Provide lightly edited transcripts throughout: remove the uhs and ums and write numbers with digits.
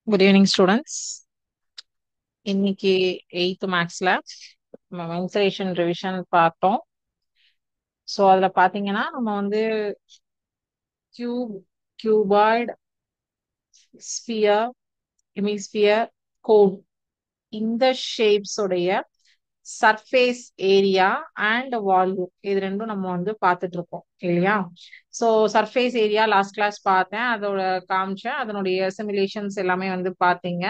Good evening students. இன்னைக்கு eighth மேக்ஸ்ல நம்ம மென்சுரேஷன் ரிவிஷன் பார்த்தோம். ஸோ அதில் பார்த்தீங்கன்னா நம்ம வந்து cube, cuboid, sphere, hemisphere, cone இந்த ஷேப்ஸ் உடைய சர்ஃபேஸ் ஏரியா அண்ட் வால்யூம் இது ரெண்டும் நம்ம வந்து பார்த்துட்டு இருக்கோம் இல்லையா? So surface area last class பார்த்தேன், அதோட காமிச்சேன், அதனுடைய சிமுலேஷன்ஸ் எல்லாமே வந்து பார்த்தீங்க,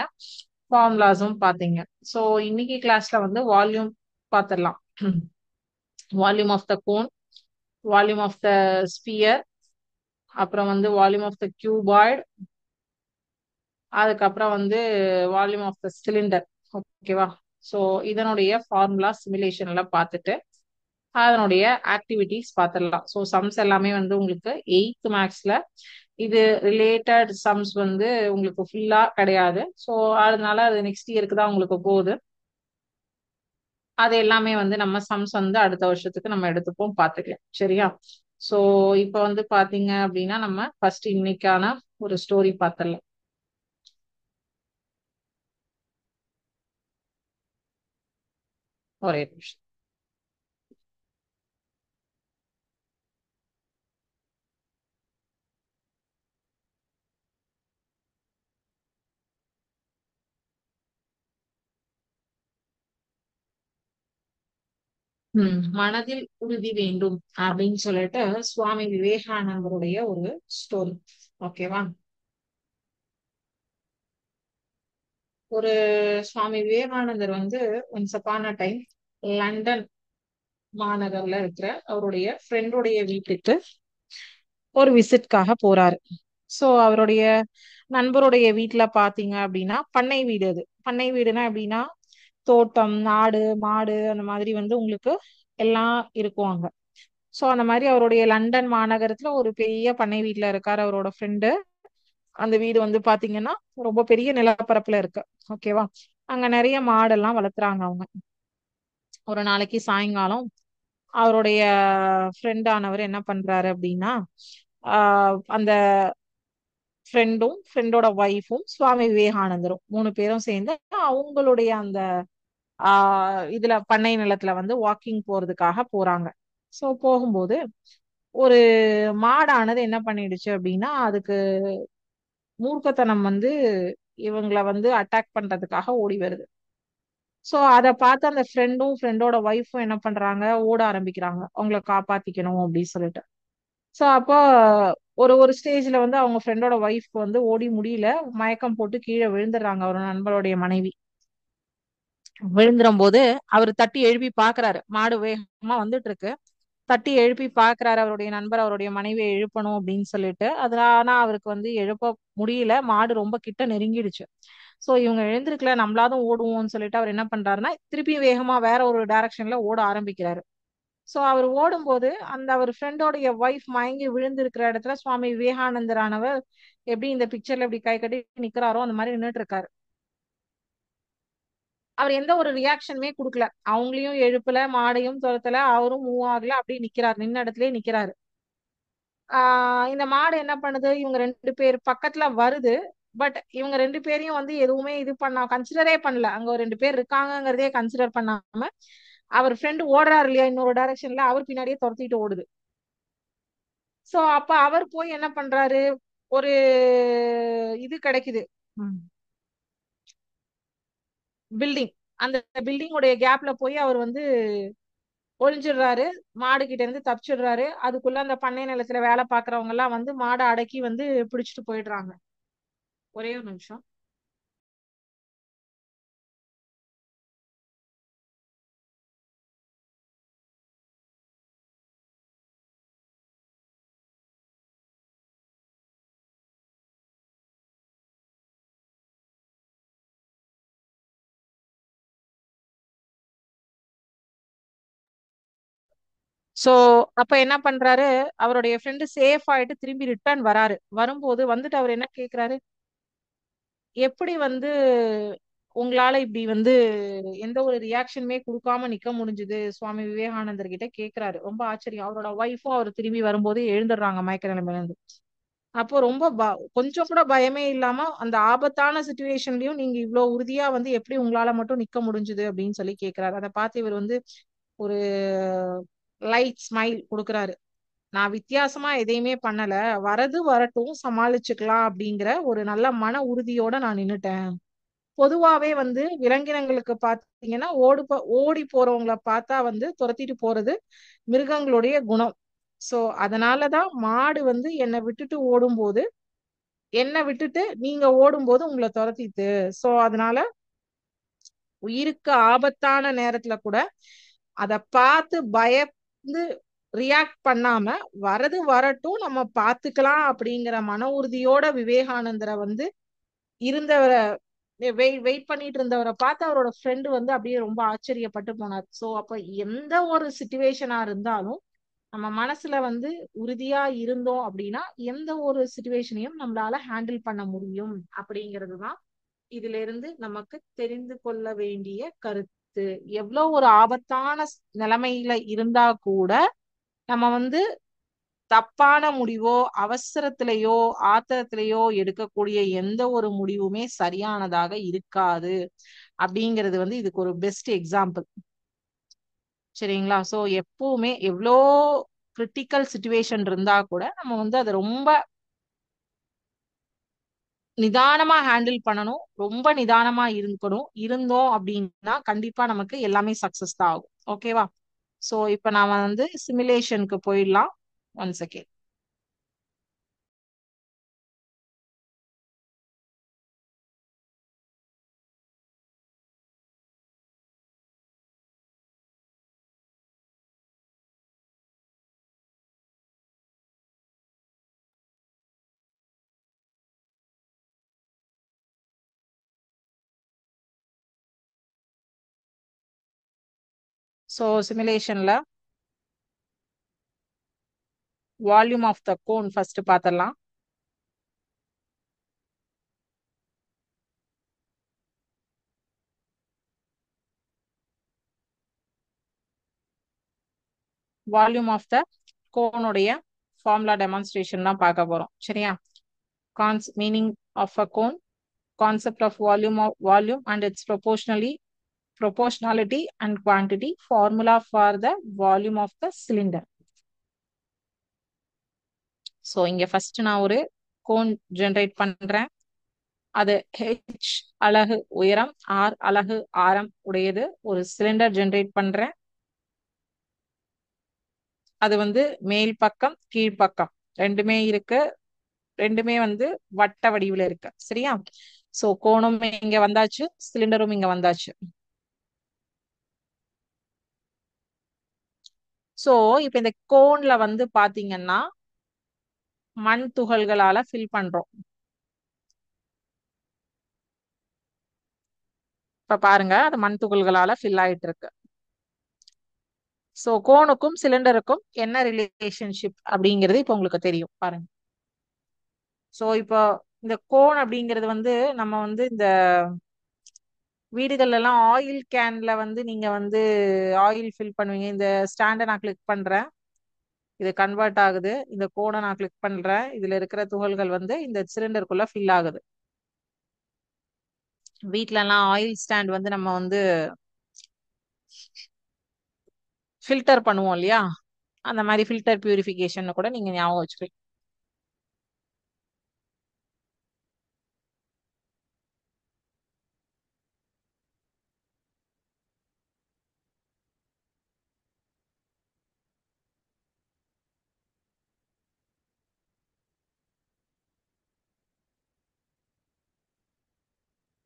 ஃபார்முலாஸும் பார்த்தீங்க. ஸோ இன்னைக்கு கிளாஸ்ல வந்து வால்யூம் பார்த்துடலாம். Volume of the cone, volume of the sphere, அப்புறம் வந்து வால்யூம் ஆஃப் த கியூபாய்டு, அதுக்கப்புறம் வந்து வால்யூம் ஆஃப் த சிலிண்டர். ஓகேவா? ஸோ இதனுடைய ஃபார்முலா சிமுலேஷன் எல்லாம் பார்த்துட்டு அதனுடைய ஆக்டிவிட்டிஸ் பார்த்துடலாம். ஸோ சம்ஸ் எல்லாமே வந்து உங்களுக்கு எயித் மேக்ஸ்ல இது ரிலேட்டட் சம்ஸ் வந்து உங்களுக்கு ஃபுல்லா கிடையாது. ஸோ அதனால அது நெக்ஸ்ட் இயருக்கு தான் உங்களுக்கு போகுது. அது எல்லாமே வந்து நம்ம சம்ஸ் வந்து அடுத்த வருஷத்துக்கு நம்ம எடுத்துப்போம், பார்த்துக்கலாம். சரியா? ஸோ இப்போ வந்து பாத்தீங்க அப்படின்னா நம்ம ஃபர்ஸ்ட் இன்னைக்கான ஒரு ஸ்டோரி பார்த்துடலாம். ஒரே நிமிஷம். மனதில் உறுதி வேண்டும் அப்படின்னு சொல்லிட்டு சுவாமி விவேகானந்தருடைய ஒரு ஸ்டோரி. ஓகேவா? ஒரு சுவாமி விவேகானந்தர் வந்து once upon a time London மாநகர்ல இருக்கிற அவருடைய ஃப்ரெண்டுடைய வீட்டுக்கு ஒரு விசிட்காக போறாரு. சோ அவருடைய நண்பருடைய வீட்டுல பாத்தீங்க அப்படின்னா பண்ணை வீடு. அது பண்ணை வீடுனா எப்படின்னா தோட்டம், ஆடு, மாடு அந்த மாதிரி வந்து உங்களுக்கு எல்லாம் இருக்கும் அங்க. சோ அந்த மாதிரி அவருடைய லண்டன் மாநகரத்துல ஒரு பெரிய பண்ணை வீட்டுல இருக்காரு அவரோட ஃப்ரெண்டு. அந்த வீடு வந்து பாத்தீங்கன்னா ரொம்ப பெரிய நிலப்பரப்புல இருக்கு. ஓகேவா? அங்க நிறைய மாடெல்லாம் வளர்த்துறாங்க அவங்க. ஒரு நாளைக்கு சாயங்காலம் அவருடைய ஃப்ரெண்ட் ஆனவர் என்ன பண்றாரு அப்படின்னா அந்த ஃப்ரெண்டும் ஃப்ரெண்டோட ஒய்ஃபும் சுவாமி விவேகானந்தரும் மூணு பேரும் சேர்ந்து அவங்களுடைய அந்த இதுல பண்ணை நிலத்துல வந்து வாக்கிங் போறதுக்காக போறாங்க. சோ போகும்போது ஒரு மாடானது என்ன பண்ணிடுச்சு அப்படின்னா அதுக்கு மூர்க்கத்தனம் வந்து இவங்களை வந்து அட்டாக் பண்றதுக்காக ஓடி வருது. சோ அதை பார்த்து அந்த ஃப்ரெண்டும் ஃப்ரெண்டோட ஒய்ஃபும் என்ன பண்றாங்க, ஓட ஆரம்பிக்கிறாங்க அவங்கள காப்பாத்திக்கணும் அப்படின்னு சொல்லிட்டு. சோ அப்போ ஒரு ஒரு ஸ்டேஜ்ல வந்து அவங்க ஃப்ரெண்டோட ஒய்ஃப்க்கு வந்து ஓடி முடியல, மயக்கம் போட்டு கீழே விழுந்துடுறாங்க. அவர் நண்பருடைய மனைவி விழுந்துரும் போது அவர் தட்டி எழுப்பி பாக்குறாரு, மாடு வேகமா வந்துட்டு இருக்கு. தட்டி எழுப்பி பாக்குறாரு அவருடைய நண்பர் அவருடைய மனைவியை எழுப்பணும் அப்படின்னு சொல்லிட்டு. அதுல ஆனா அவருக்கு வந்து எழுப்ப முடியல, மாடு ரொம்ப கிட்ட நெருங்கிடுச்சு. சோ இவங்க எழுந்திருக்கல, நம்மளாதும் ஓடுவோம்னு சொல்லிட்டு அவர் என்ன பண்றாருன்னா திருப்பி வேகமா வேற ஒரு டைரக்ஷன்ல ஓட ஆரம்பிக்கிறாரு. சோ அவர் ஓடும்போது அந்த அவர் ஃப்ரெண்டோடைய ஒய்ஃப் மயங்கி விழுந்திருக்கிற இடத்துல சுவாமி விவேகானந்தரானவர் எப்படி இந்த பிக்சர்ல எப்படி கை கட்டி நிக்கிறாரோ அந்த மாதிரி நின்றுட்டு இருக்காரு. அவர் எந்த ஒரு ரியாக்ஷனுமே கொடுக்கல, அவங்களையும் எழுப்பல, மாடையும் துரத்தல, அவரும் மூவ் ஆகல, அப்படியே நிக்கிறார், நின்ன இடத்துலயே நிக்கிறாரு. இந்த மாடு என்ன பண்ணுது, இவங்க ரெண்டு பேர் பக்கத்துல வருது. பட் இவங்க ரெண்டு பேரையும் வந்து எதுவுமே இது பண்ண கன்சிடரே பண்ணல, அங்க ஒரு ரெண்டு பேர் இருக்காங்கங்கிறதே கன்சிடர் பண்ணாம அவர் ஃப்ரெண்டு ஓடுறாரு இல்லையா இன்னொரு டைரக்ஷன்ல, அவர் பின்னாடியே துரத்திட்டு ஓடுது. சோ அப்ப அவர் போய் என்ன பண்றாரு, ஒரு இது கிடைக்குது, பில்டிங். அந்த பில்டிங் உடைய கேப்ல போய் அவர் வந்து ஒளிஞ்சிடுறாரு, மாடு கிட்ட இருந்து தப்பிச்சிடுறாரு. அதுக்குள்ள அந்த பண்ணை நிலத்துல வேலை பாக்குறவங்க எல்லாம் வந்து மாடை அடக்கி வந்து பிடிச்சிட்டு போயிடுறாங்க. ஒரே ஒரு நிமிஷம். சோ அப்ப என்ன பண்றாரு, அவருடைய ஃப்ரெண்டு சேஃப் ஆயிட்டு திரும்பி ரிட்டர்ன் வராரு. வரும்போது வந்துட்டு அவர் என்ன கேக்குறாரு, எப்படி வந்து உங்களால இப்படி வந்து எந்த ஒரு ரியாக்ஷனுமே கொடுக்காம நிக்க முடிஞ்சது சுவாமி விவேகானந்தர் கிட்ட கேக்குறாரு. ரொம்ப ஆச்சரியம். அவரோட ஒய்ஃபும் அவர் திரும்பி வரும்போது எழுந்துடுறாங்க மயக்க நிலைமையில இருந்து. அப்போ ரொம்ப கொஞ்சம் கூட பயமே இல்லாம அந்த ஆபத்தான சுச்சுவேஷன்லயும் நீங்க இவ்வளவு உறுதியா வந்து எப்படி உங்களால மட்டும் நிக்க முடிஞ்சுது அப்படின்னு சொல்லி கேக்குறாரு. அதை பார்த்து இவர் வந்து ஒரு லைட் ஸ்மைல் கொடுக்குறாரு. நான் வித்தியாசமா எதையுமே பண்ணல, வரது வரட்டும் சமாளிச்சுக்கலாம் அப்படிங்கிற ஒரு நல்ல மன உறுதியோட நான் நின்னுட்டேன். பொதுவாவே வந்து விலங்கினங்களுக்கு பாத்தீங்கன்னா ஓடி போறவங்கள பார்த்தா வந்து துரத்திட்டு போறது மிருகங்களுடைய குணம். சோ அதனாலதான் மாடு வந்து என்னை விட்டுட்டு ஓடும்போது, என்னை விட்டுட்டு நீங்க ஓடும்போது உங்களை துரத்திட்டு. சோ அதனால உயிருக்கு ஆபத்தான நேரத்துல கூட அத பார்த்து பயந்து ரியாக்ட் பண்ணாம வரது வரட்டும் நம்ம பாத்துக்கலாம் அப்படிங்கிற மன உறுதியோட விவேகானந்தரை வந்து இருந்தவரை வெயிட் பண்ணிட்டு இருந்தவரை பார்த்து அவரோட ஃப்ரெண்டு வந்து அப்படியே ரொம்ப ஆச்சரியப்பட்டு போனார். சோ அப்ப எந்த ஒரு சுச்சுவேஷனா இருந்தாலும் நம்ம மனசுல வந்து உறுதியா இருந்தோம் அப்படின்னா எந்த ஒரு சுச்சுவேஷனையும் நம்மளால ஹேண்டில் பண்ண முடியும் அப்படிங்கிறது தான் இதுல இருந்து நமக்கு தெரிந்து கொள்ள வேண்டிய கருத்து. எவ்வளவு ஒரு ஆபத்தான நிலைமையில இருந்தா கூட நம்ம வந்து தப்பான முடிவோ அவசரத்திலேயோ ஆத்திரத்திலேயோ எடுக்கக்கூடிய எந்த ஒரு முடிவுமே சரியானதாக இருக்காது அப்படிங்கிறது வந்து இதுக்கு ஒரு பெஸ்ட் எக்ஸாம்பிள். சரிங்களா? சோ எப்பவுமே எவ்வளோ கிரிட்டிக்கல் சுச்சுவேஷன் இருந்தா கூட நம்ம வந்து அதை ரொம்ப நிதானமா ஹேண்டில் பண்ணணும். ரொம்ப நிதானமா இருந்தோம் அப்படின்னா கண்டிப்பா நமக்கு எல்லாமே சக்சஸ் தான் ஆகும். ஓகேவா? சோ இப்ப நாம வந்து சிமுலேஷனுக்கு போயிடலாம். One second. சோ சிமுலேஷன்ல volume of the cone first பாத்திரலாம். வால்யூம் ஆஃப் த கோனுடைய ஃபார்முலா டெமான்ஸ்ட்ரேஷன் தான் பார்க்க போறோம். சரியா? Meaning of a cone, concept of volume and its proportionality and quantity, formula for the volume of the cylinder. So இங்க first நான் ஒரு cone generate பண்றேன். அது ஹெச் அலகு உயரம், ஆர் அலகு ஆரம் உடையது ஒரு சிலிண்டர் ஜெனரேட் பண்றேன். அது வந்து மேல் பக்கம் கீழ்ப்பக்கம் ரெண்டுமே இருக்கு, ரெண்டுமே வந்து வட்ட வடிவில் இருக்கு. சரியா? சோ கோணும் இங்க வந்தாச்சு, சிலிண்டரும் இங்க வந்தாச்சு. சோ இப்ப இந்த கோன்ல வந்து பாத்தீங்கன்னா மண் துகள்களால ஃபில் பண்றோம். இப்ப பாருங்க அது மண் துகள்களால ஃபில் ஆயிட்டு இருக்கு. சோ கோனுக்கும் சிலிண்டருக்கும் என்ன ரிலேஷன்ஷிப் அப்படிங்கிறது இப்ப உங்களுக்கு தெரியும். பாருங்க. சோ இப்போ இந்த கோன் அப்படிங்கிறது வந்து நம்ம வந்து இந்த வீடுகள்ல எல்லாம் ஆயில் கேன்ல வந்து நீங்க வந்து ஆயில் ஃபில் பண்ணுவீங்க. இந்த ஸ்டாண்டை நான் கிளிக் பண்றேன், இது கன்வெர்ட் ஆகுது. இந்த கோனை நான் கிளிக் பண்றேன், இதுல இருக்கிற துகள்கள் வந்து இந்த சிலிண்டருக்குள்ள ஃபில் ஆகுது. வீட்ல எல்லாம் ஆயில் ஸ்டாண்ட் வந்து நம்ம வந்து ஃபில்டர் பண்ணுவோம் இல்லையா? அந்த மாதிரி ஃபில்டர் பியூரிஃபிகேஷன் கூட நீங்க ஞாபகம் வச்சுக்கலாம்.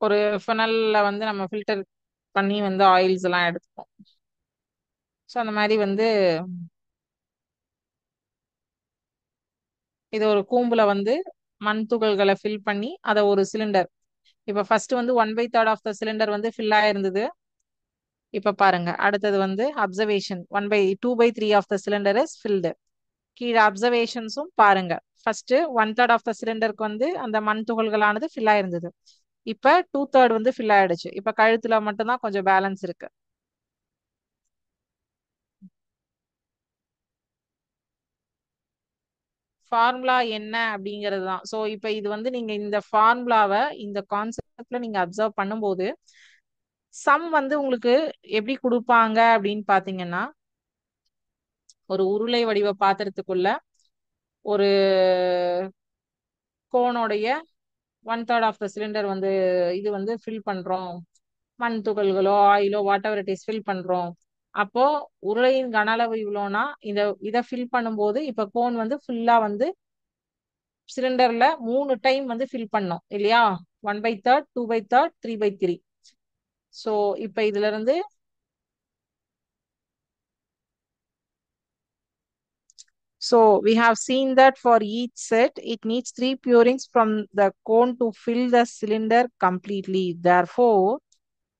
ஒரு ஃபனல்ல வந்து நம்ம ஃபில்டர் பண்ணி வந்து ஆயில்ஸ் எல்லாம் எடுத்துப்போம். ஸோ அந்த மாதிரி வந்து இது ஒரு கூம்புல வந்து மண் துகள்களை ஃபில் பண்ணி அதை ஒரு சிலிண்டர். இப்ப ஃபர்ஸ்ட் வந்து 1/3 ஆஃப் த சிலிண்டர் வந்து ஃபில் ஆயிருந்தது. இப்ப பாருங்க அடுத்தது வந்து observation 2/3 of the cylinder is filled. கீழே அப்சர்வேஷன்ஸும் பாருங்க. ஃபர்ஸ்ட் 1/3 ஆஃப் த சிலிண்டருக்கு வந்து அந்த மண் துகள்களானது ஃபில் ஆயிருந்தது. இப்ப 2/3 வந்து ஃபில் ஆயிடுச்சு. இப்ப கழுத்துல மட்டும்தான் கொஞ்சம் பேலன்ஸ் இருக்கு. ஃபார்முலா என்ன அப்படிங்கிறது தான். ஸோ இப்போ இது வந்து நீங்க இந்த ஃபார்முலாவை இந்த கான்செப்ட்ல நீங்க அப்சர்வ் பண்ணும்போது சம் வந்து உங்களுக்கு எப்படி கொடுப்பாங்க அப்படின்னு பாத்தீங்கன்னா, ஒரு உருளை வடிவ பாத்திரத்துக்குள்ள ஒரு கோனுடைய 1/3 ஆஃப் த சிலிண்டர் வந்து இது வந்து ஃபில் பண்றோம். மண் துகள்களோ ஆயிலோ whatever it is fill பண்றோம். அப்போ உருளையின் கன அளவு இவ்வளோனா இதை ஃபில் பண்ணும்போது இப்ப கோன் வந்து ஃபுல்லா வந்து சிலிண்டர்ல 3 டைம் வந்து ஃபில் பண்ணோம் இல்லையா? 1/3, 2/3, 3/3. ஸோ இப்ப இதுல இருந்து so we have seen that for each set, it needs 3 pourings from the cone to fill the cylinder completely. Therefore,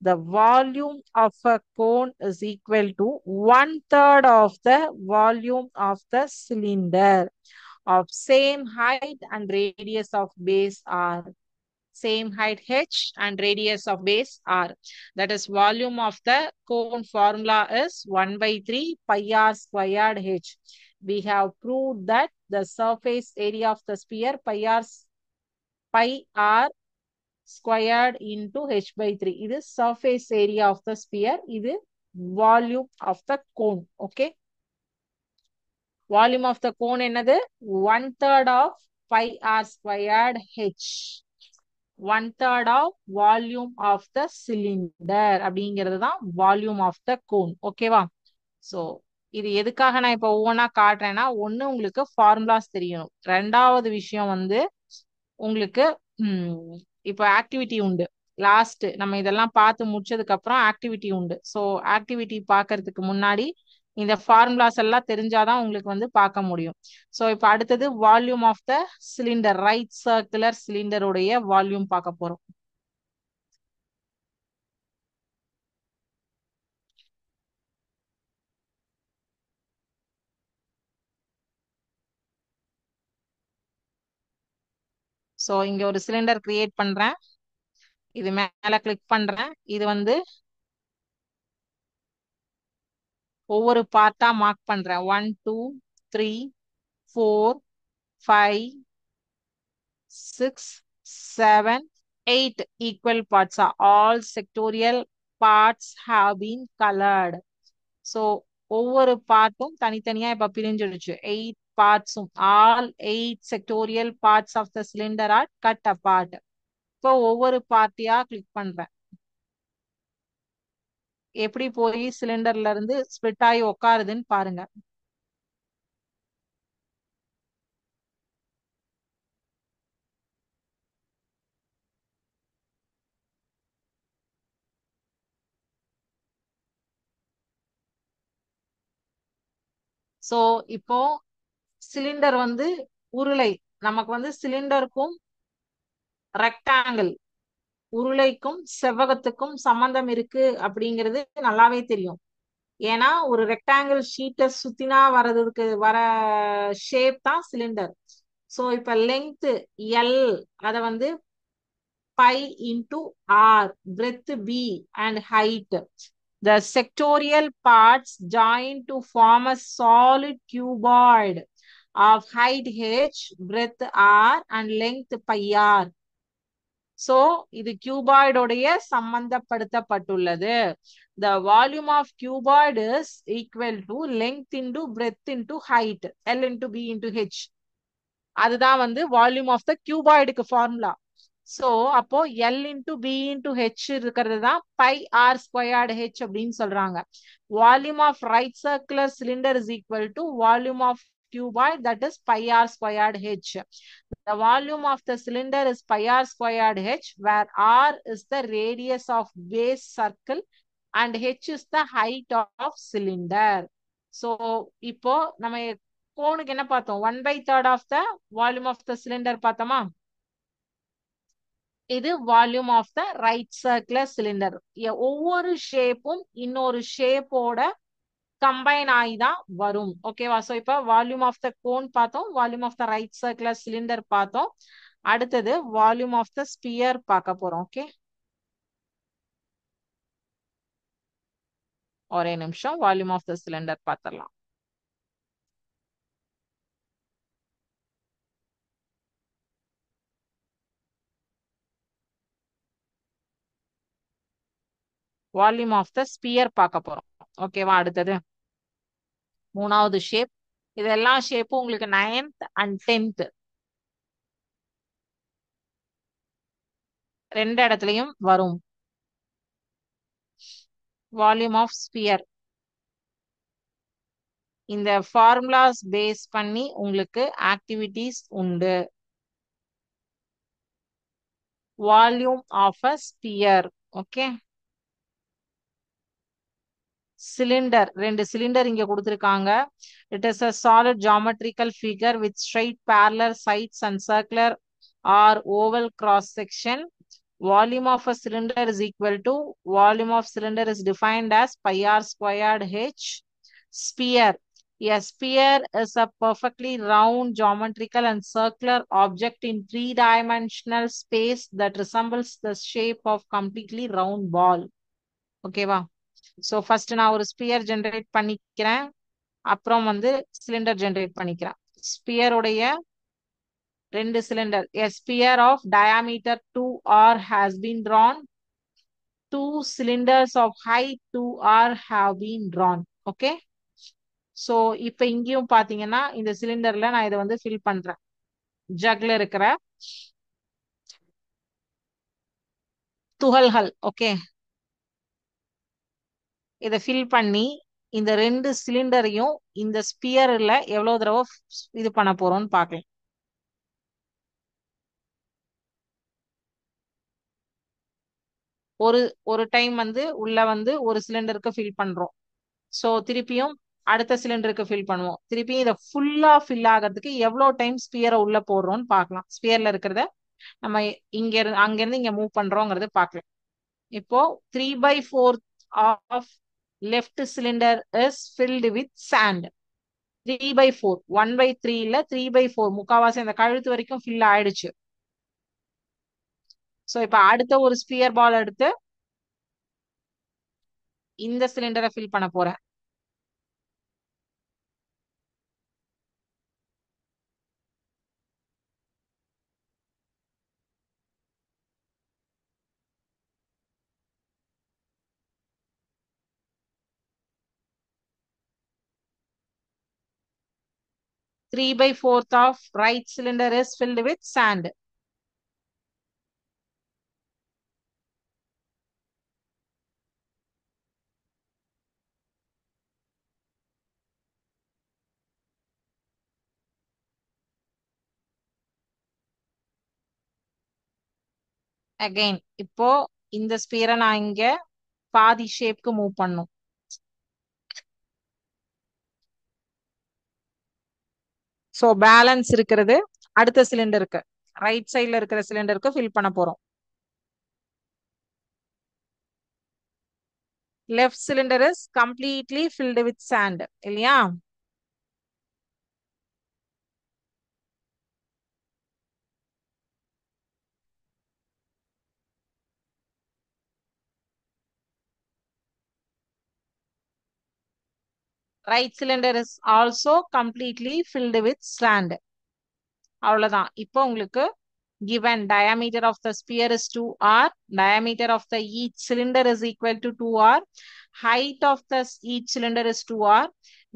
the volume of a cone is equal to 1/3 of the volume of the cylinder of same height and radius of base R. Same height h and radius of base R. That is volume of the cone formula is 1/3 pi r squared h. We have proved that the surface area of the sphere pi r squared into h by 3. It is surface area of the sphere. It is volume of the cone. Okay. Volume of the cone என்னது 1/3 of pi r squared h. 1/3 of volume of the cylinder அப்படிங்கிறது தான் volume of the cone. ஓகேவா? So இது எதுக்காக நான் இப்போ ஒவ்வொன்றா காட்டுறேன்னா, ஒன்று உங்களுக்கு ஃபார்முலாஸ் தெரியணும். ரெண்டாவது விஷயம் வந்து உங்களுக்கு இப்போ ஆக்டிவிட்டி உண்டு. லாஸ்ட் நம்ம இதெல்லாம் பார்த்து முடிச்சதுக்கு அப்புறம் ஆக்டிவிட்டி உண்டு. ஸோ ஆக்டிவிட்டி பார்க்கறதுக்கு முன்னாடி இந்த ஃபார்முலாஸ் எல்லாம் தெரிஞ்சாதான் உங்களுக்கு வந்து பார்க்க முடியும். ஸோ இப்போ அடுத்தது volume of the cylinder, right circular சிலிண்டருடைய வால்யூம் பார்க்க போறோம். ஸோ இங்க ஒரு சிலிண்டர் கிரியேட் பண்றேன். இது மேல கிளிக் பண்றேன். இது வந்து ஒவ்வொரு பார்ட்டா மார்க் பண்றேன். 1 2 3 4 5 6 7 8 equal parts are all sectorial parts have been colored. So ஒவ்வொரு பார்ட்டும் தனித்தனியா இப்ப பிரிஞ்சிடுச்சு. 8 பார்ட்ஸும் all 8 sectorial parts of the cylinder are cut apart. இப்போ ஒவ்வொரு பார்ட்டியா கிளிக் பண்றேன். எப்படி போய் சிலிண்டர்ல இருந்து ஸ்பிளிட் ஆகி உட்காருதுன்னு பாருங்க. சோ இப்போ சிலிண்டர் வந்து உருளை, நமக்கு வந்து சிலிண்டருக்கும் ரெக்டாங்கிள் உருளைக்கும் செவ்வகத்துக்கும் சம்பந்தம் இருக்கு அப்படிங்கிறது நல்லாவே தெரியும். ஏன்னா ஒரு ரெக்டாங்கிள் ஷீட்டை சுத்தினா வர ஷேப் தான் சிலிண்டர். சோ இப்ப லெங்த் எல், அத வந்து pi into r, breadth b and height. The sectorial parts join to form a solid cuboid of height h, breadth r and length pi r. So இது cuboid உடைய சம்பந்தப்படுத்தப்பட்டுள்ளது. The volume of cuboid is equal to length into breadth into height, L into B into H. அதுதான் வந்து volume of the கியூபாய்டுக்கு ஃபார்முலா. So அப்போ L into B into H இருக்கிறது தான் by R squared H அப்படின்னு சொல்றாங்க. Volume of right circular cylinder is equal to volume of cuboid, that is pi r squared h. The volume of the cylinder is pi r squared h, where r is the radius of base circle and h is the height of cylinder. So இப்போ நம்ம கோனுக்கு என்ன பார்த்தோம்? 1/3 of the volume of the cylinder பார்த்தோமா? இது volume of the right circular cylinder. ஒவ்வொரு ஷேப்பும் இன்னொரு ஷேப்போட combine ஆகி தான் வரும். ஓகேவா? சோ இப்ப வால்யூம் ஆஃப் த கோன் பார்த்தோம், volume of the right circular cylinder பார்த்தோம். அடுத்தது வால்யூம் ஆஃப் த ஸ்பியர் பார்க்க போறோம். ஓகே, ஒரே நிமிஷம் வால்யூம் ஆஃப் த சிலிண்டர் பார்த்துடலாம். வால்யூம் ஆஃப் த ஸ்பியர் பார்க்க போறோம். ஓகேவா? அடுத்தது மூணாவது ஷேப். இதெல்லாம் ஷேப்பும் உங்களுக்கு 9th அண்ட் 10th ரெண்டு இடத்துலயும் வரும். வால்யூம் ஆஃப் ஸ்பியர் இந்த ஃபார்முலாஸ் பேஸ் பண்ணி உங்களுக்கு ஆக்டிவிட்டிஸ் உண்டு. Volume of a sphere. Okay. Cylinder, ரெண்டு சிலிண்டர் இங்க கொடுத்திருக்காங்க. It is a solid geometrical figure with straight parallel sides and circular or oval cross section. Volume of a cylinder is equal to volume of cylinder is defined as pi r squared h. Sphere. A sphere is a perfectly round geometrical and circular object in three-dimensional space that resembles the shape of completely round ball. ஓகேவா? So first நான் ஒரு sphere generate பண்ணிக்கிறேன், அப்புறம் வந்து cylinder generate பண்ணிக்கிறேன். ஸ்பியருடைய ரெண்டு cylinder, a sphere of diameter 2r has been drawn. Two cylinders of height 2r have been drawn. Okay. So இப்போ இங்கேயும் பார்த்தீங்கன்னா இந்த சிலிண்டர்ல நான் இதை வந்து ஃபில் பண்றேன். ஜக்ல இருக்கிற துகள்கள். ஓகே. இதை ஃபில் பண்ணி இந்த ரெண்டு சிலிண்டரையும் இந்த ஸ்பியர்ல எவ்வளவு தடவை இது பண்ண போறோம்னு பார்க்கலாம். ஒரு ஒரு டைம் வந்து உள்ள வந்து ஒரு சிலிண்டருக்கு ஃபில் பண்றோம். ஸோ திருப்பியும் அடுத்த சிலிண்டருக்கு ஃபில் பண்ணுவோம். திருப்பியும் இதை ஃபுல்லா ஃபில் ஆகிறதுக்கு எவ்வளவு டைம் ஸ்பியரை உள்ள போடுறோம்னு பார்க்கலாம். ஸ்பியர்ல இருக்கிறத நம்ம இங்க இருந்து அங்கிருந்து இங்க மூவ் பண்றோங்கிறது பார்க்கலாம். இப்போ 3/4 of left cylinder is filled with sand. 3/4, 1/3 இல்ல 3/4, முக்காவாசி அந்த கழுத்து வரைக்கும் ஃபில் ஆயிடுச்சு. ஸோ இப்ப அடுத்த ஒரு ஸ்பியர் பால் எடுத்து இந்த சிலிண்டரை ஃபில் பண்ண போறேன். 3/4 of right cylinder is filled with sand. Again, இப்போ இந்த ஸ்பியரை நான் இங்க பாதி ஷேப்க்கு மூவ் பண்ணும். ஸோ பேலன்ஸ் இருக்கிறது அடுத்த சிலிண்டருக்கு, ரைட் சைட்ல இருக்கிற சிலிண்டருக்கு ஃபில் பண்ண போறோம். Left cylinder is completely filled with sand இல்லையா? Right cylinder is also completely filled with sand. அவ்வளவுதான். இப்போ உங்களுக்கு given diameter of the sphere is 2r, diameter of the each cylinder is equal to 2r, height of the each cylinder is 2r.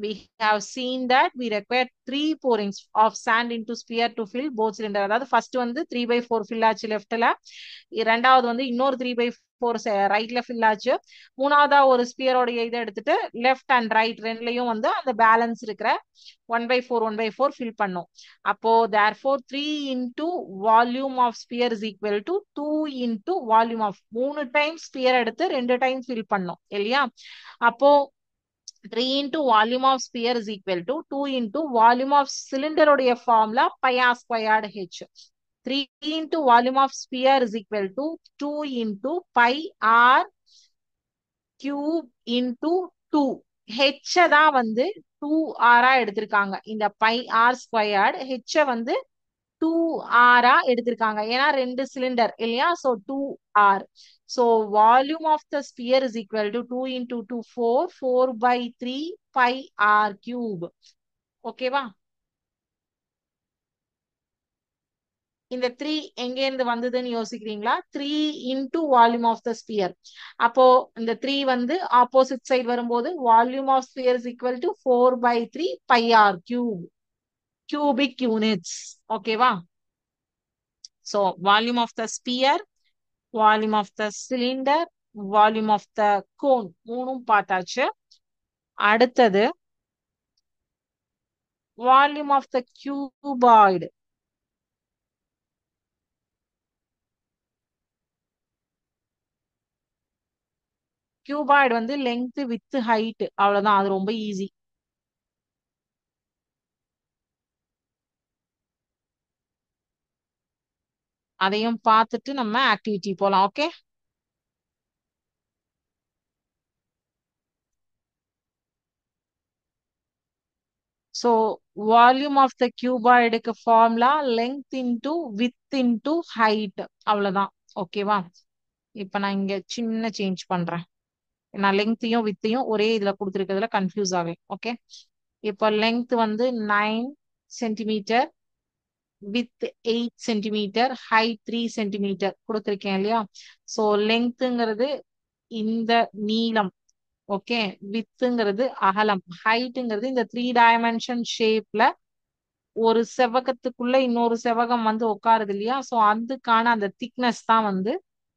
We have seen that we require 3 pourings of sand into sphere to fill both cylinder. அதாவது first வந்து 3/4 fill ஆச்சு leftல, இரண்டாவது வந்து இன்னொரு 3/4 ரைட்ல fill ஆச்சு, மூணாவதா ஒரு ஸ்பியரோடைய இதை எடுத்துட்டு லெஃப்ட் அண்ட் ரைட் ரெண்டுலயும் வந்து அந்த பேலன்ஸ் இருக்கிற 1/4 1/4 fill பண்ணும். அப்போ therefore 3 into volume of sphere is equal to 2 into volume of, 3 time sphere எடுத்து 2 டைம் fill பண்ணும் இல்லையா? அப்போ 3 into volume of sphere is equal to 2 into volume of cylinder உடைய formula pi r squared h. 3 into volume of sphere is equal to 2 into pi r cube into 2. h தான் வந்து 2r எடுத்திருக்காங்க. இந்த pi r squared h வந்து 2r எடுத்திருக்காங்க. ஏன்னா ரெண்டு cylinder இல்லையா? so 2r. so volume of the sphere is equal to 2 into 2 4/3 pi r cube. ஓகேவா? இந்த 3 எங்க இருந்து வந்ததுன்னு யோசிக்கிறீங்களா? 3 into volume of the sphere. அப்போ இந்த 3 வந்து ஆப்போசிட் சைடு வரும்போது volume of sphere is equal to 4/3 pi r cube, cubic units. ஓகேவா? So volume of the sphere, volume of the cylinder, volume of the cone மூணும் பார்த்தாச்சு. அடுத்தது volume of the cuboid. cuboid வந்து length with height, அவ்வளவுதான். அது ரொம்ப easy. அதையும் பார்த்துட்டு நம்ம ஆக்டிவிட்டி போலாம். Okay, so volume of the cuboidக்கு ஃபார்முலா length into width into height, அவ்வளவுதான். ஓகேவா? இப்ப நான் இங்க சின்ன சேஞ்ச் பண்றேன். நான் லெங்க்த்தையும் வித்தையும் ஒரே இதுல கொடுத்துருக்கிறதுல கன்ஃபியூஸ் ஆகும். ஓகே, இப்போ லெங்த் வந்து 9 centimetre, width 8 centimetre, height 3 centimetre கொடுத்துருக்கேன் இல்லையா? ஸோ லெங்க்ங்கிறது இந்த நீளம், ஓகே, வித்துங்கிறது அகலம், ஹைட்டுங்கிறது இந்த 3 டைமென்ஷன் ஷேப்ல ஒரு செவ்வகத்துக்குள்ள இன்னொரு செவ்வகம் வந்து உட்காருது இல்லையா? ஸோ அதுக்கான அந்த திக்னஸ் தான் வந்து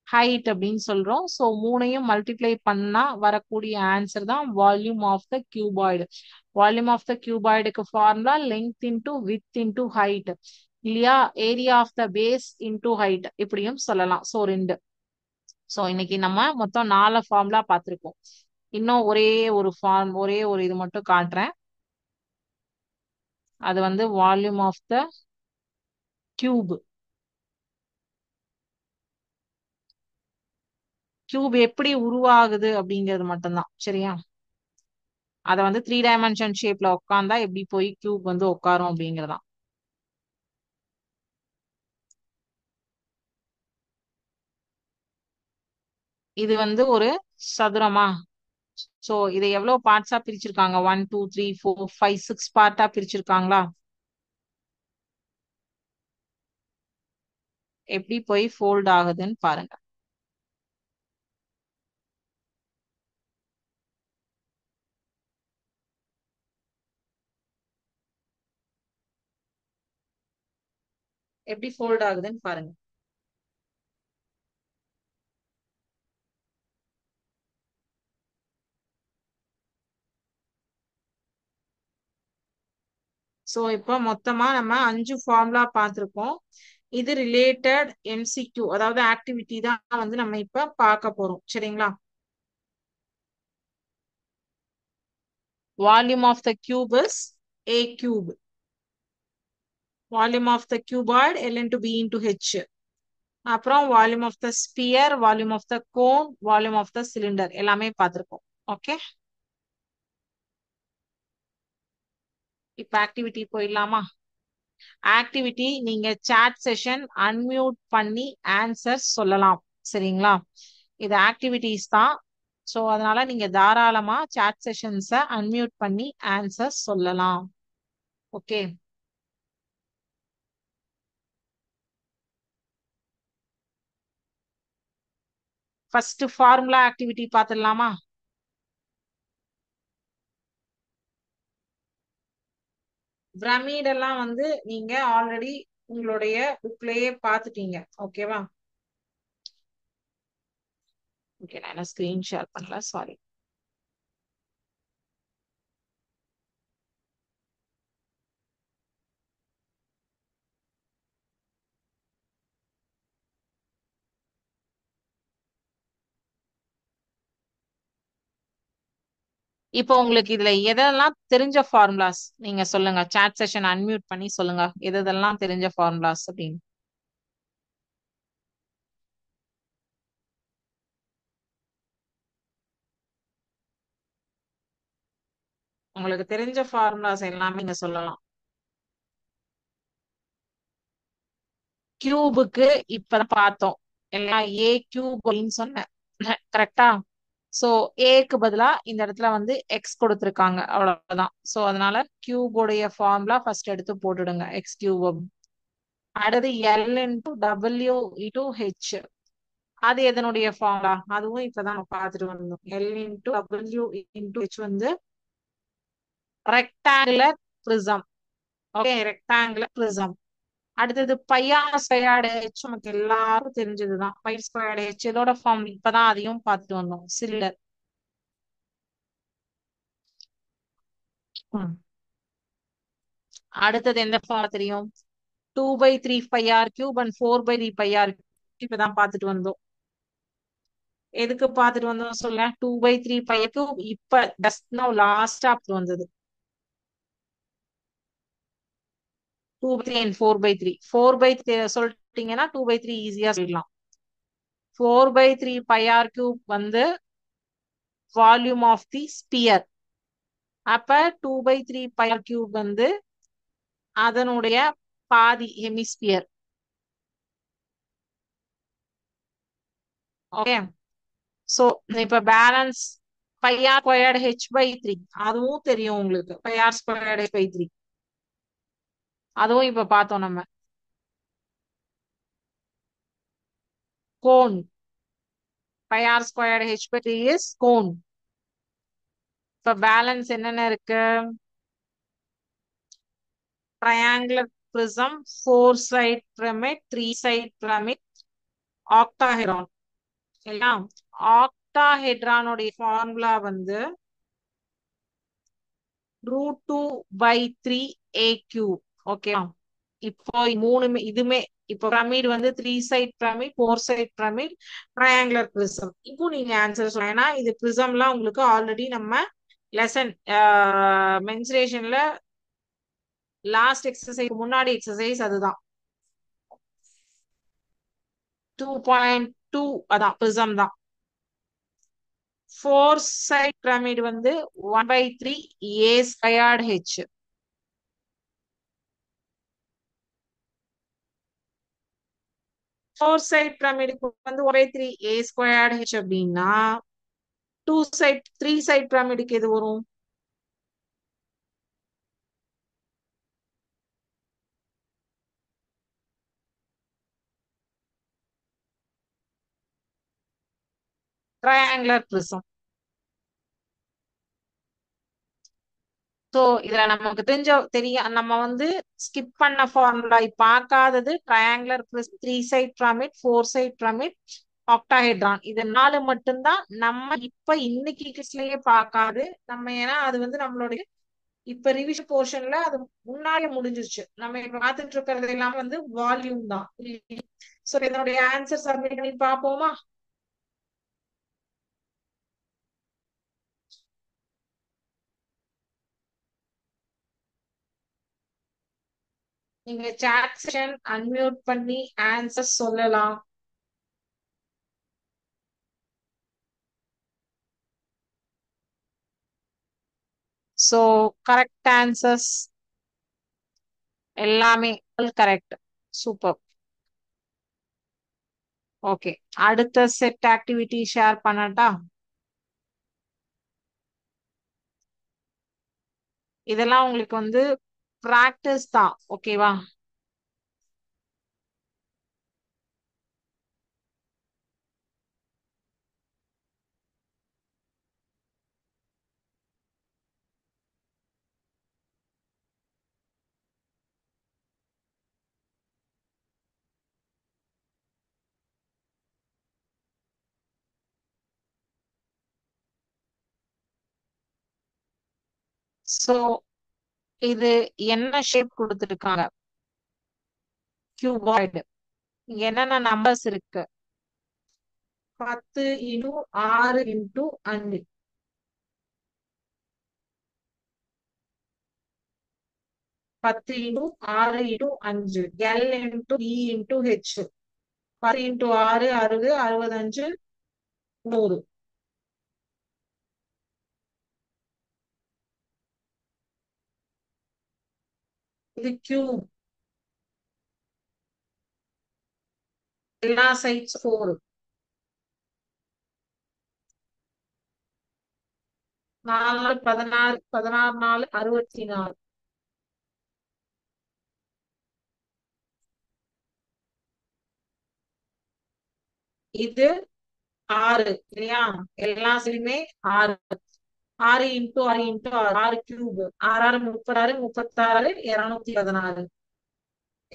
ஹைட் அப்படின்னு சொல்றோம். ஸோ மூணையும் மல்டிப்ளை பண்ணா வரக்கூடிய ஆன்சர் தான் volume of the cuboid. Volume of the கியூபாய்டுக்கு formula length into width into height இல்லையா? Area of the base into height இப்படியும் சொல்லலாம். ஸோ 2. ஸோ இன்னைக்கு நம்ம மொத்தம் 4 ஃபார்முலா பார்த்துருக்கோம். இன்னும் ஒரே ஒரு இது மட்டும் காட்டுறேன். அது வந்து volume of the cube. Cube எப்படி உருவாகுது அப்படிங்கிறது மட்டும்தான். சரியா? அத வந்து 3 டைமென்ஷன் ஷேப்ல உட்காந்தா எப்படி போய் கியூப் வந்து உட்காரும் அப்படிங்கறதான். இது வந்து ஒரு சதுரமா? சோ இதை எவ்வளவு பார்ட்ஸா பிரிச்சிருக்காங்க? 1 2 3 4 5 6 பார்ட்டா பிரிச்சிருக்காங்களா? எப்படி போய் ஃபோல்ட் ஆகுதுன்னு பாருங்க. எப்படி ஃபோல்ட் ஆகுதுன்னு பாருங்க. சோ இப்போ மொத்தமா நம்ம 5 ஃபார்முலா பார்த்திருக்கோம். இது ரிலேட்டட் எம்சிக்யூ, அதாவது ஆக்டிவிட்டி தான் வந்து நம்ம இப்ப பார்க்க போறோம். சரிங்களா? Volume of the cube is a cube. Volume of the cuboid L into B into H. அப்புறம் volume of the sphere, volume of the cone, volume of the cylinder எல்லாமே பார்த்திருக்கோம். ஓகே, இப்ப ஆக்டிவிட்டி போயிடலாமா? ஆக்டிவிட்டி நீங்க chat session unmute பண்ணி answer சொல்லலாம். சரிங்களா? இது ஆக்டிவிட்டிஸ் தான். ஸோ அதனால நீங்க தாராளமா சாட் செஷன்ஸை அன்மியூட் பண்ணி ஆன்சர் சொல்லலாம். ஓகே, ஃபர்ஸ்ட் ஃபார்முலா ஆக்டிவிட்டி பார்த்துடலாமா? பிரமிட் எல்லாம் வந்து நீங்க ஆல்ரெடி உங்களுடைய புக்லயே பார்த்துட்டீங்க. ஓகேவா? ஓகே, நான் ஸ்கிரீன் ஷேர் பண்ணல, சாரி. இப்போ உங்களுக்கு இதுல எதெல்லாம் தெரிஞ்ச ஃபார்முலாஸ் நீங்க சொல்லுங்க. சாட் செஷன் அன்மியூட் பண்ணி சொல்லுங்க எதெல்லாம் தெரிஞ்ச ஃபார்முலாஸ் அப்படின்னு. உங்களுக்கு தெரிஞ்ச ஃபார்முலாஸ் எல்லாமே நீங்க சொல்லலாம். கியூபுக்கு இப்பதான் பார்த்தோம் எல்லாம் ஏ கியூப் அப்படின்னு சொன்னேன். கரெக்டா? சோ ஏக்கு பதிலா இந்த இடத்துல வந்து எக்ஸ் கொடுத்துருக்காங்க, அவ்வளவுதான். சோ அதனால கியூபோடைய ஃபார்முலா ஃபர்ஸ்ட் எடுத்து போட்டுடுங்க, எக்ஸ் கியூப். அடுத்து L into W into H. அது எதனுடைய ஃபார்முலா? அதுவும் இப்பதான் நம்ம பார்த்துட்டு வந்தோம். L into W into H வந்து rectangular prism. Okay, rectangular prism. அடுத்தது பையார் ஸ்கொயர்டு ஹெச் நமக்கு எல்லாரும் தெரிஞ்சதுதான். பை ஸ்கொயர்டு ஹெச் இதோட ஃபார்ம் இப்பதான் அதையும் பார்த்துட்டு வந்தோம். சிலிண்டர். அடுத்தது எந்த ஃபார்ம் தெரியும்? 2/3 πr³ அண்ட் 4/3 πr. இப்பதான் பார்த்துட்டு வந்தோம். எதுக்கு பார்த்துட்டு வந்தோம் சொல்ல? 2/3 π³ இப்ப ஜஸ்ட் நவ் லாஸ்டா வந்தது. 2/3 and 4/3. 4/3 சொல்லிட்டீங்கன்னா 2/3 ஈஸியா சொல்லலாம். 4/3 πr³ வந்து வால்யூம் ஆஃப் தி ஸ்பியர். அப்ப 2/3 πr³ வந்து அதனுடைய பாதி ஹெமிஸ்பியர். ஓகே, சோ இப்ப பேலன்ஸ் πr²h/3 அதுவும் தெரியும் உங்களுக்கு. πr²h/3 அதுவும் இப்ப பார்த்தோம் நம்ம. கோன். πr²h/3 is cone. இப்ப பேலன்ஸ் என்னென்ன இருக்கு? Triangular prism, 4 side pyramid, 3 side pyramid, octahedron. எல்லாம் ஆக்டாஹெட்ரானுடைய ஃபார்முலா வந்து √2/3a³. ஓகே, இப்போ மூணுமே இதுமே இப்போ பிரமிட் வந்து 3 side pyramid, 4 side pyramid, triangular prism. இப்போ நீங்க ஆன்சர் சொல்லலாம். ஏன்னா இது பிரிசம்லாம் உங்களுக்கு ஆல்ரெடி நம்ம லெசன் மென்சுரேஷன்ல லாஸ்ட் எக்ஸசைஸ் முன்னாடி எக்ஸசைஸ் அதுதான். 2.2 அதான் பிரிசம் தான். 4 சைட் பிரமிட் வந்து 1/3 a²h. 4 சைட் பிரமிடுக்கு வந்து 1/3 a²h அப்படின்னா 3 சைட் பிரமிடுக்கு எது வரும்? Triangular prism. சோ இதுல நமக்கு நம்ம வந்து ஸ்கிப் பண்ண ஃபார்முலா பார்க்காதது triangular prism, 3 side pyramid, 4 side pyramid, octahedron. இது 4 மட்டும்தான் நம்ம இப்ப இன்னைக்கு கிளாஸ்லயே பார்க்காது நம்ம. ஏன்னா அது வந்து நம்மளுடைய இப்ப ரிவிஷன் போர்ஷன்ல அது முன்னாடி முடிஞ்சிருச்சு. நம்ம இப்ப பார்த்துட்டு இருக்கிறது எல்லாம் வந்து வால்யூம் தான். சோ இதனுடைய ஆன்சர் சப்மிட் பண்ணி பார்ப்போமா? நீங்க சாட் செஷன் அன்மியூட் பண்ணி ஆன்சர் சொல்லலாம். சோ கரெக்ட் ஆன்சர்ஸ் எல்லாமே கரெக்ட். சூப்பர். ஓகே, அடுத்த செட் ஆக்டிவிட்டி ஷேர் பண்ணட்டா? இதெல்லாம் உங்களுக்கு வந்து பிராக்டிஸ் தான். ஓகேவா? சோ இது என்ன ஷேப் கொடுத்துருக்காங்க? கியூபாய்டு. இங்க என்னென்ன நம்பர்ஸ் இருக்கு? 10 × 6 × 5. 10 × 6 × 5. L × D × H. 10 × 6 60, 65, 100. இது கியூப். எல்லா சைட்ஸ் 4. 4 16, 16 4 64. இது 6 இல்லையா? எல்லா சைடுமே 6. 6 × 6 × 6 6 கியூப் 6 6 36 36 216.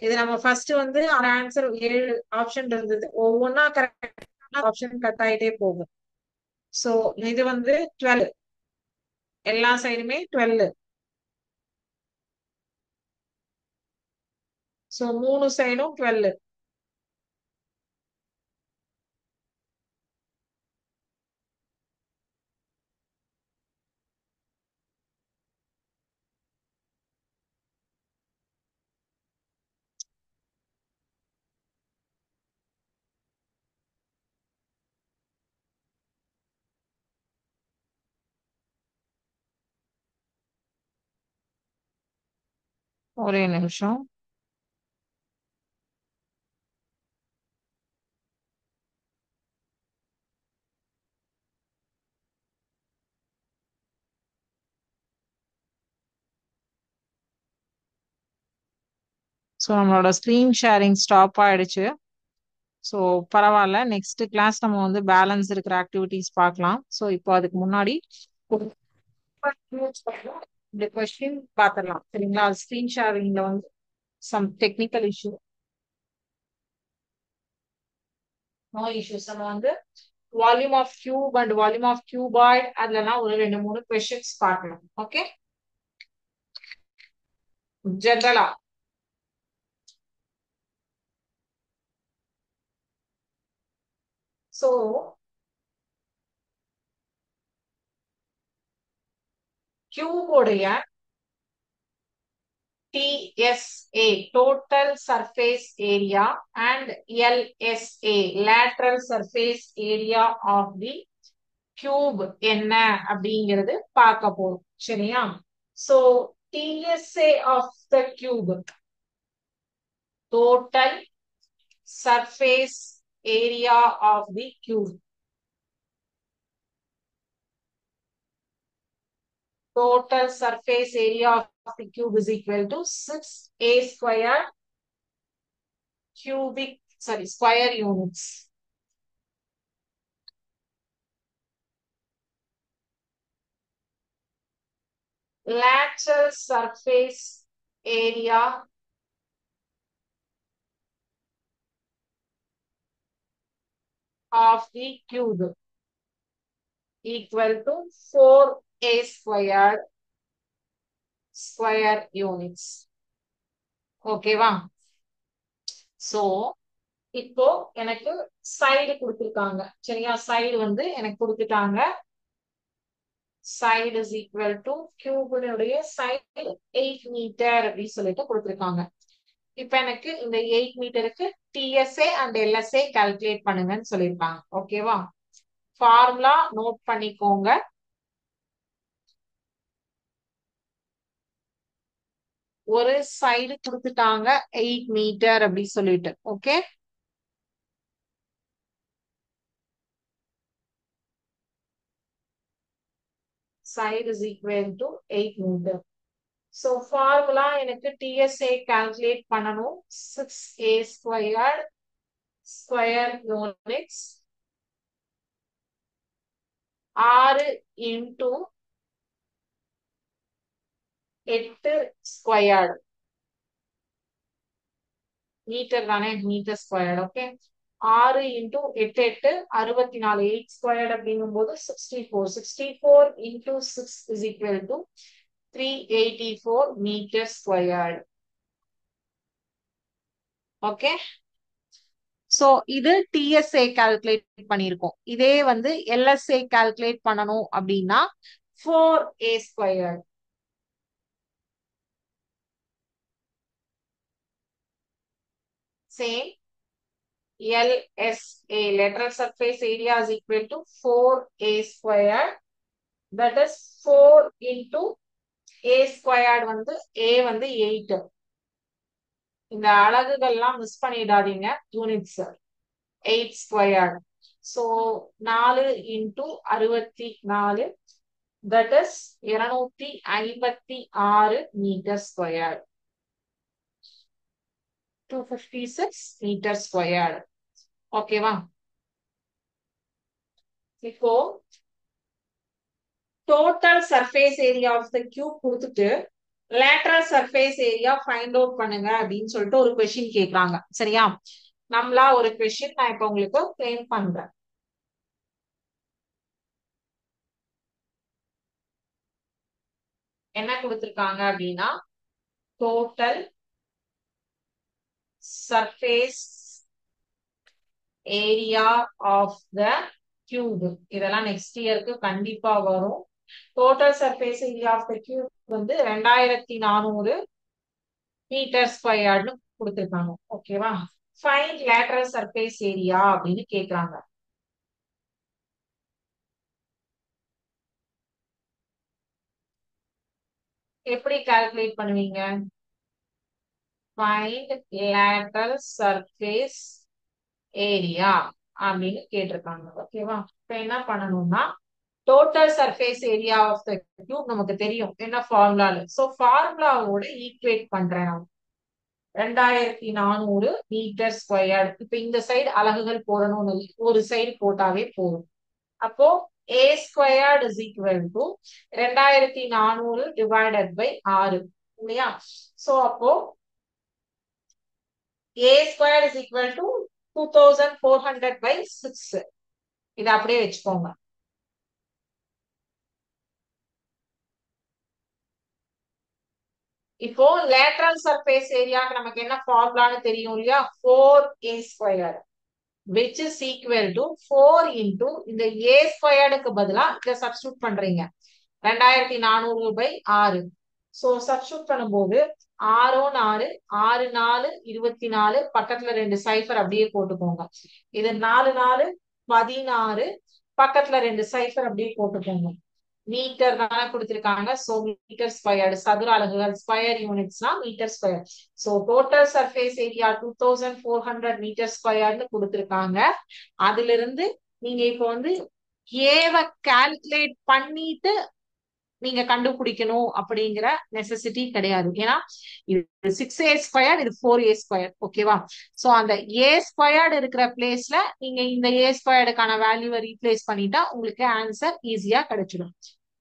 இது நம்ம ஃபர்ஸ்ட் வந்து ஆன்சர் 7 ஆப்ஷன் இருந்தது, ஒவ்வொன்னா கரெக்ட் ஆப்ஷன் கட் ஆயிட்டே போகும். சோ இது வந்து 12, எல்லா சைடுமே 12. சோ மூணு சைடும் 12. ஒரே நிமிஷம். ஸோ நம்மளோட ஸ்க்ரீன் ஷேரிங் ஸ்டாப் ஆயிடுச்சு. ஸோ பரவாயில்ல, நெக்ஸ்ட் கிளாஸ் நம்ம வந்து பேலன்ஸ் இருக்கிற ஆக்டிவிட்டிஸ் பார்க்கலாம். ஸோ இப்போ அதுக்கு முன்னாடி இந்த கொஸ்டின் பார்த்துடலாம் சரிங்களா? ஸ்க்ரீன் ஷேரிங்ல வந்து some technical issue, no issues. நம்ம வந்து volume of cube and volume of cuboid அதுலலாம் ஒரு 2 3 கொஸ்டின்ஸ் பார்க்கலாம். ஓகே, ஜெனரலா. ஸோ கியூபோடைய TSA, total surface area, and LSA, lateral surface area of the cube என்ன அப்படிங்கிறது பார்க்க போறோம் சரியா? So TSA of the cube, total surface area of the cube. Total surface area of the cube is equal to 6a square square units. Lateral surface area of the cube equal to 4a squared square units. ஓகேவா? So இப்போ எனக்கு side கொடுத்திருக்காங்க சரியா? Side வந்து எனக்கு கொடுத்துட்டாங்க. Side is equal to கியூபுடைய side 8 metre அப்படின்னு சொல்லிட்டு கொடுத்திருக்காங்க. இப்ப எனக்கு இந்த 8 மீட்டருக்கு டிஎஸ்ஏ அண்ட் எல்எஸ்ஏ கால்குலேட் பண்ணுங்கன்னு சொல்லியிருக்காங்க. ஓகேவா? ஃபார்முலா நோட் பண்ணிக்கோங்க. ஒரு சைடு கொடுத்துட்டாங்க 8 மீட்டர் அப்படி சொல்லிட்டு. Okay, side is equal to 8 meter. So formula எனக்கு TSA calculate பண்ணனும். 6a squared square units 6 into 8 squared metre தானே, metre squared. Okay, 6 into 8 8 64, 8 squared அப்படிங்கும் போது 64. 64 into 6 is equal to 384 metre squared. Okay, so இது TSA calculate பண்ணிருக்கோம். இதே வந்து LSA calculate பண்ணணும் அப்படின்னா 4a squared. Same LSA, lateral surface area is equal to 4a squared. That is 4 into a squared வந்து a வந்து 8. இந்த அலகுகள்லாம் மிஸ் பண்ணிடாதீங்க, units. 8 squared. So 4 into 64, that is 256 meter squared. 256 meter squared. ஓகேவா? இப்போ total surface area of the cube கொடுத்துட்டு lateral surface area find out பண்ணுங்க அப்படின்னு சொல்லிட்டு ஒரு கொஸ்டின் கேக்குறாங்க. சரியா? நம்மளா ஒரு கொஸ்டின் நான் இப்ப உங்களுக்கு ஃப்ரேம் பண்றேன். என்ன கொடுத்திருக்காங்க அப்படின்னா total surface area of the cube. இதெல்லாம் நெக்ஸ்ட் இயருக்கு கண்டிப்பா வரும். Total surface area of the cube வந்து 2400 மீட்டர் ஸ்கொயர்னு கொடுத்திருக்காங்க. ஓகேவா? ஃபைண்ட் லேட்டரல் சர்ஃபேஸ் ஏரியா அப்படின்னு கேக்குறாங்க. எப்படி கால்குலேட் பண்ணுவீங்க? ஃபைண்ட் லேட்டரல் சர்ஃபேஸ் ஏரியா அப்படின்னு கேட்டிருக்காங்க. ஓகேவா? இப்ப என்ன பண்ணணும்னா total surface area of the cube நமக்கு தெரியும் என்ன ஃபார்முலால. சோ ஃபார்முலாவோட ஈக்குவேட் பண்றேன் நான். 2400 மீட்டர் ஸ்கொயர். இப்ப இந்த சைடு அலகுகள் போடணும்னு இல்லை, ஒரு சைடு போட்டாவே போதும். அப்போ A squared is equal to 2400 divided by 6 இல்லையா? சோ அப்போ A square is equal to 2400 by 6. இதை அப்படியே வச்சுக்கோங்க. இப்போ லேட்டரல் சர்ஃபேஸ் ஏரியாக்கு நமக்கு என்ன ஃபார்முலான்னு தெரியும் இல்லையா? 4a square which is equal to 4 into இந்த a ஸ்கொயர்டுக்கு பதிலா இதை சப்ஸ்டியூட் பண்றீங்க. 2400 பை 6. சோ சப்ஸ்டியூட் பண்ணும்போது 6 6 6 4 24, பக்கத்துல 2 சைஃபர் அப்படியே போட்டுக்கோங்க. இது 4 4 16, பக்கத்துல 2 சைஃபர் அப்படியே போட்டுக்கோங்க. மீட்டர் தானே கொடுத்திருக்காங்க. சோ மீட்டர் ஸ்கொயர்டு, சதுர அலகுகள், ஸ்கொயர் யூனிட்ஸ்னா metre square. So total surface area 2400 metre ஸ்கொயர்னு கொடுத்திருக்காங்க. அதுல இருந்து நீங்க இப்போ வந்து ஏவை கால்குலேட் பண்ணிட்டு நீங்க கண்டுபிடிக்கணும் அப்படிங்கிற நெசசிட்டி கிடையாது. ஏன்னா இது 6a ஸ்கொயர், இது 4a ஸ்கொயர். ஓகேவா? சோ அந்த ஏ ஸ்கொயர்டு இருக்கிற பிளேஸ்ல நீங்க இந்த ஏ ஸ்கொயர்டுக்கான வேல்யூவை ரீப்ளேஸ் பண்ணிட்டா உங்களுக்கு ஆன்சர் ஈஸியா கிடைச்சிடும்.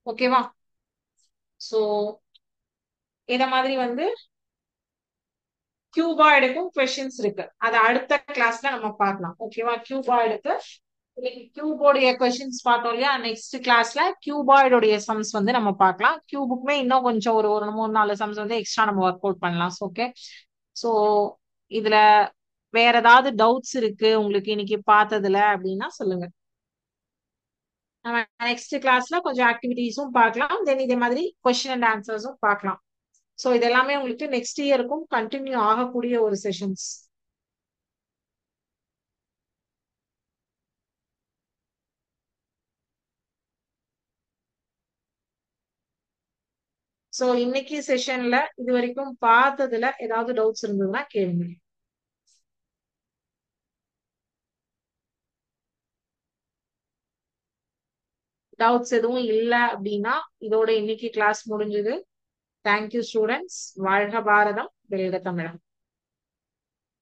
ஓகேவா? சோ இத மாதிரி வந்து கியூபாய்டுக்கும் கொஸ்டின்ஸ் இருக்கு. அதை அடுத்த கிளாஸ்ல நம்ம பார்க்கலாம். ஓகேவா? கியூபாய்டுக்கு இன்னைக்கு கியூபோடைய கொஸ்டின்ஸ் பார்த்தோம் இல்லையா? நெக்ஸ்ட் கிளாஸ்ல கியூபாய்டுடைய சம்ஸ் வந்து நம்ம பார்க்கலாம். கியூபுக்குமே இன்னும் கொஞ்சம் ஒரு ஒரு 3 4 சம்ஸ் வந்து எக்ஸ்ட்ரா நம்ம ஒர்க் அவுட் பண்ணலாம். ஓகே. சோ இதுல வேற ஏதாவது டவுட்ஸ் இருக்கு உங்களுக்கு இன்னைக்கு பார்த்ததுல அப்படின்னா சொல்லுங்க. நம்ம நெக்ஸ்ட் கிளாஸ்ல கொஞ்சம் ஆக்டிவிட்டிஸும் பார்க்கலாம். தென் இதே மாதிரி கொஸ்டின் அண்ட் ஆன்சர்ஸும் பார்க்கலாம். சோ இது எல்லாமே உங்களுக்கு நெக்ஸ்ட் இயருக்கும் கண்டினியூ ஆகக்கூடிய ஒரு செஷன்ஸ். சோ இன்னைக்கு செஷன்ல இது வரைக்கும் பார்த்ததுல ஏதாவது டவுட்ஸ் இருந்ததுன்னா கேளுங்க. டவுட்ஸ் எதுவும் இல்லை அப்படின்னா இதோட இன்னைக்கு கிளாஸ் முடிஞ்சது. Thank you students. வாழ்க பாரதம், வெல்க தமிழகம்.